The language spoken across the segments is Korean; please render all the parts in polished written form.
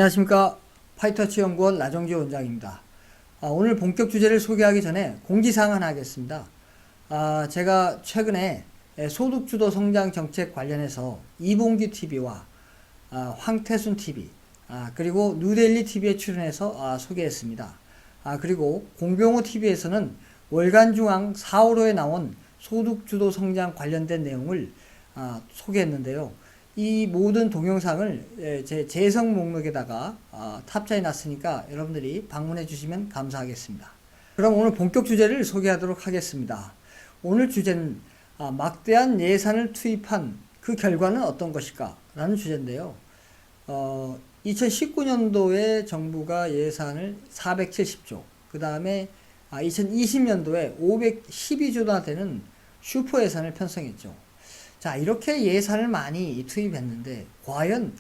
안녕하십니까. 파이터치 연구원 나정지 원장입니다. 오늘 본격 주제를 소개하기 전에 공지사항 하나 하겠습니다. 제가 최근에 소득주도 성장 정책 관련해서 이봉규 TV와 황태순 TV 그리고 뉴델리 TV에 출연해서 소개했습니다. 그리고 공병호 TV에서는 월간중앙 4, 5호에 나온 소득주도 성장 관련된 내용을 소개했는데요. 이 모든 동영상을 제 재생 목록에다가 탑재해 놨으니까 여러분들이 방문해 주시면 감사하겠습니다. 그럼 오늘 본격 주제를 소개하도록 하겠습니다. 오늘 주제는 막대한 예산을 투입한 그 결과는 어떤 것일까? 라는 주제인데요. 2019년도에 정부가 예산을 470조, 그 다음에 2020년도에 512조나 되는 슈퍼 예산을 편성했죠. 자, 이렇게 예산을 많이 투입했는데 과연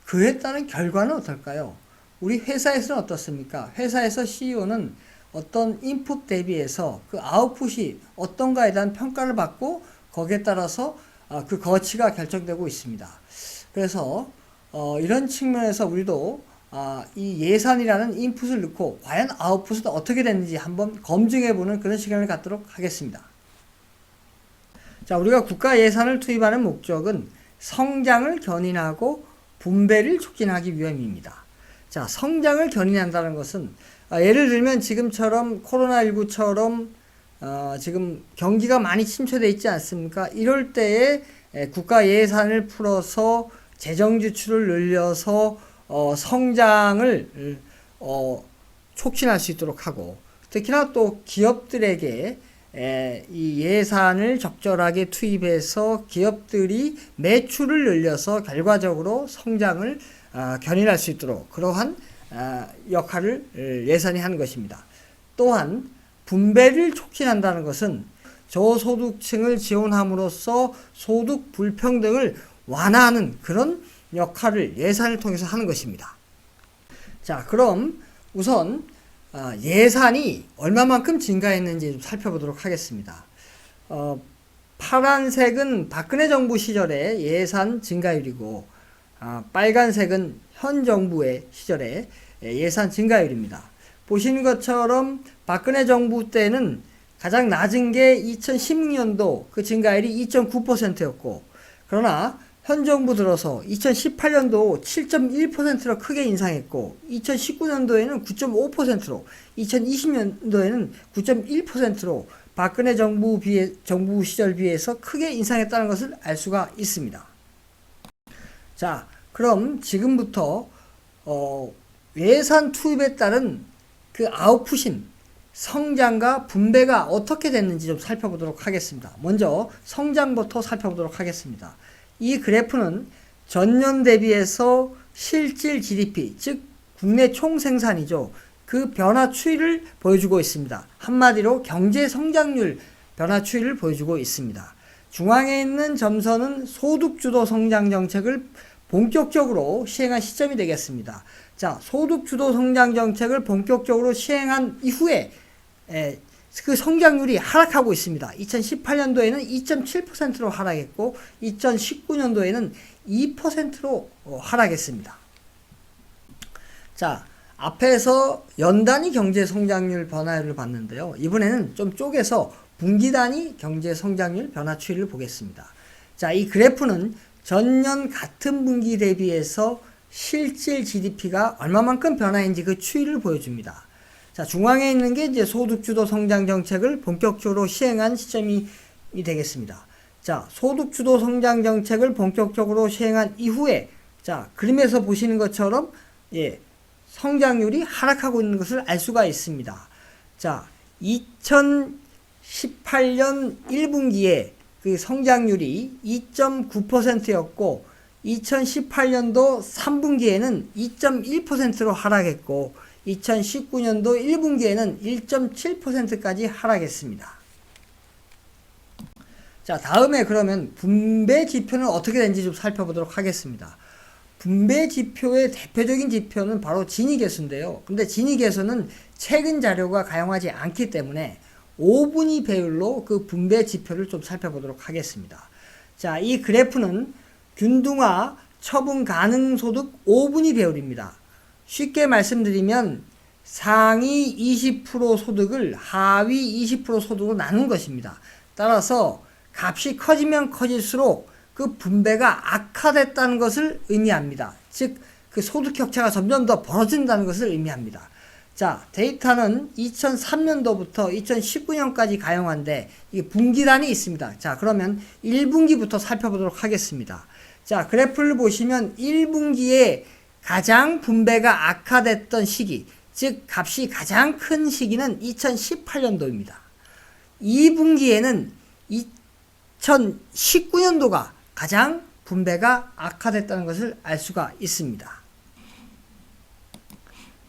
그에 따른 결과는 어떨까요? 우리 회사에서는 어떻습니까? 회사에서 CEO는 어떤 인풋 대비해서 그 아웃풋이 어떤가에 대한 평가를 받고 거기에 따라서 그 거치가 결정되고 있습니다. 그래서 이런 측면에서 우리도 이 예산이라는 인풋을 넣고 과연 아웃풋은 어떻게 됐는지 한번 검증해보는 그런 시간을 갖도록 하겠습니다. 자, 우리가 국가 예산을 투입하는 목적은 성장을 견인하고 분배를 촉진하기 위함입니다. 자, 성장을 견인한다는 것은 예를 들면 지금처럼 코로나19처럼 지금 경기가 많이 침체되어 있지 않습니까? 이럴 때에 국가 예산을 풀어서 재정 지출을 늘려서 성장을 촉진할 수 있도록 하고, 특히나 또 기업들에게 이 예산을 적절하게 투입해서 기업들이 매출을 늘려서 결과적으로 성장을 견인할 수 있도록 그러한 역할을 예산이 하는 것입니다. 또한 분배를 촉진한다는 것은 저소득층을 지원함으로써 소득 불평등을 완화하는 그런 역할을 예산을 통해서 하는 것입니다. 자, 그럼 우선 예산이 얼마만큼 증가했는지 좀 살펴보도록 하겠습니다. 파란색은 박근혜 정부 시절의 예산 증가율이고, 빨간색은 현 정부의 시절의 예산 증가율입니다. 보시는 것처럼 박근혜 정부 때는 가장 낮은 게 2016년도 그 증가율이 2.9%였고, 그러나 현 정부 들어서 2018년도 7.1%로 크게 인상했고, 2019년도에는 9.5%로, 2020년도에는 9.1%로 박근혜 정부 시절 비해서 크게 인상했다는 것을 알 수가 있습니다. 자, 그럼 지금부터 예산 투입에 따른 그 아웃풋인 성장과 분배가 어떻게 됐는지 좀 살펴보도록 하겠습니다. 먼저 성장부터 살펴보도록 하겠습니다. 이 그래프는 전년 대비해서 실질 GDP, 즉 국내 총생산이죠. 그 변화 추이를 보여주고 있습니다. 한마디로 경제 성장률 변화 추이를 보여주고 있습니다. 중앙에 있는 점선은 소득주도 성장 정책을 본격적으로 시행한 시점이 되겠습니다. 자, 소득주도 성장 정책을 본격적으로 시행한 이후에 그 성장률이 하락하고 있습니다. 2018년도에는 2.7%로 하락했고 2019년도에는 2%로 하락했습니다. 자, 앞에서 연단위 경제 성장률 변화율을 봤는데요. 이번에는 좀 쪼개서 분기 단위 경제 성장률 변화 추이를 보겠습니다. 자, 이 그래프는 전년 같은 분기 대비해서 실질 GDP가 얼마만큼 변화했는지 그 추이를 보여줍니다. 자, 중앙에 있는 게 이제 소득주도 성장 정책을 본격적으로 시행한 시점이 되겠습니다. 자, 소득주도 성장 정책을 본격적으로 시행한 이후에, 자, 그림에서 보시는 것처럼, 성장률이 하락하고 있는 것을 알 수가 있습니다. 자, 2018년 1분기에 그 성장률이 2.9%였고, 2018년도 3분기에는 2.1%로 하락했고, 2019년도 1분기에는 1.7%까지 하락했습니다. 자, 다음에 그러면 분배 지표는 어떻게 되는지 좀 살펴보도록 하겠습니다. 분배 지표의 대표적인 지표는 바로 진위계수인데요. 근데 진위계수는 최근 자료가 가용하지 않기 때문에 5분위 배율로 그 분배 지표를 좀 살펴보도록 하겠습니다. 자, 이 그래프는 균등화 처분 가능 소득 5분위 배율입니다. 쉽게 말씀드리면 상위 20% 소득을 하위 20% 소득으로 나눈 것입니다. 따라서 값이 커지면 커질수록 그 분배가 악화됐다는 것을 의미합니다. 즉, 그 소득 격차가 점점 더 벌어진다는 것을 의미합니다. 자, 데이터는 2003년도부터 2019년까지 가용한데 이게 분기단이 있습니다. 자, 그러면 1분기부터 살펴보도록 하겠습니다. 자, 그래프를 보시면 1분기에 가장 분배가 악화됐던 시기, 즉 값이 가장 큰 시기는 2018년도입니다. 2분기에는 2019년도가 가장 분배가 악화됐다는 것을 알 수가 있습니다.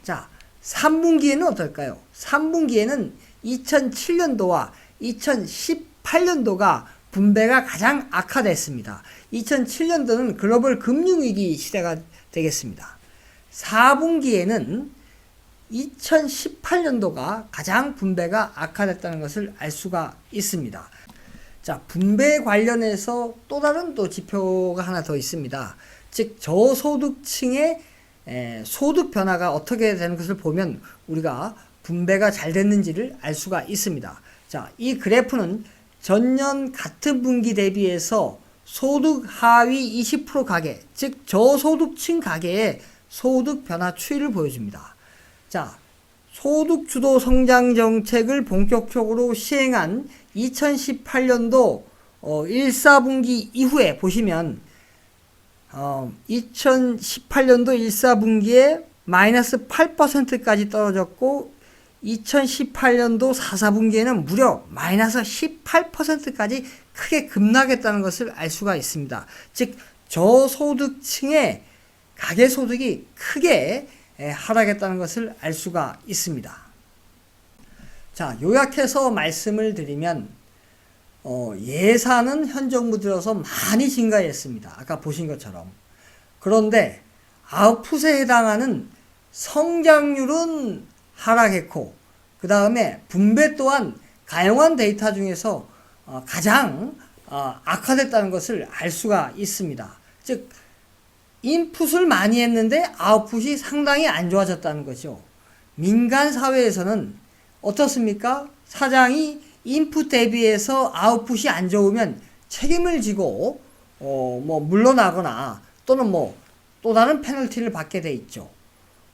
자, 3분기에는 어떨까요? 3분기에는 2007년도와 2018년도가 분배가 가장 악화됐습니다. 2007년도는 글로벌 금융위기 시대가 되겠습니다. 4분기에는 2018년도가 가장 분배가 악화됐다는 것을 알 수가 있습니다. 자, 분배 관련해서 또 다른 지표가 하나 더 있습니다. 즉, 저소득층의 소득 변화가 어떻게 되는 것을 보면 우리가 분배가 잘 됐는지를 알 수가 있습니다. 자, 이 그래프는 전년 같은 분기 대비해서 소득 하위 20% 가계, 즉 저소득층 가계의 소득 변화 추이를 보여줍니다. 자, 소득 주도 성장 정책을 본격적으로 시행한 2018년도 1, 4분기 이후에 보시면 2018년도 1, 4분기에 마이너스 8%까지 떨어졌고 2018년도 4, 4분기에는 무려 마이너스 18%까지 크게 급락했다는 것을 알 수가 있습니다. 즉 저소득층의 가계소득이 크게 하락했다는 것을 알 수가 있습니다. 자, 요약해서 말씀을 드리면 예산은 현 정부 들어서 많이 증가했습니다. 아까 보신 것처럼. 그런데 아웃풋에 해당하는 성장률은 하락했고 그 다음에 분배 또한 가용한 데이터 중에서 가장 악화됐다는 것을 알 수가 있습니다. 즉 인풋을 많이 했는데 아웃풋이 상당히 안 좋아졌다는 거죠. 민간 사회에서는 어떻습니까? 사장이 인풋 대비해서 아웃풋이 안 좋으면 책임을 지고 물러나거나 또는 또 다른 페널티를 받게 돼 있죠.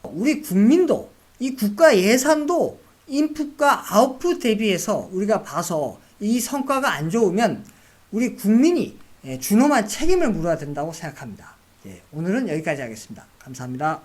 우리 국민도 이 국가 예산도 인풋과 아웃풋 대비해서 우리가 봐서 이 성과가 안 좋으면 우리 국민이 준엄한 책임을 물어야 된다고 생각합니다. 오늘은 여기까지 하겠습니다. 감사합니다.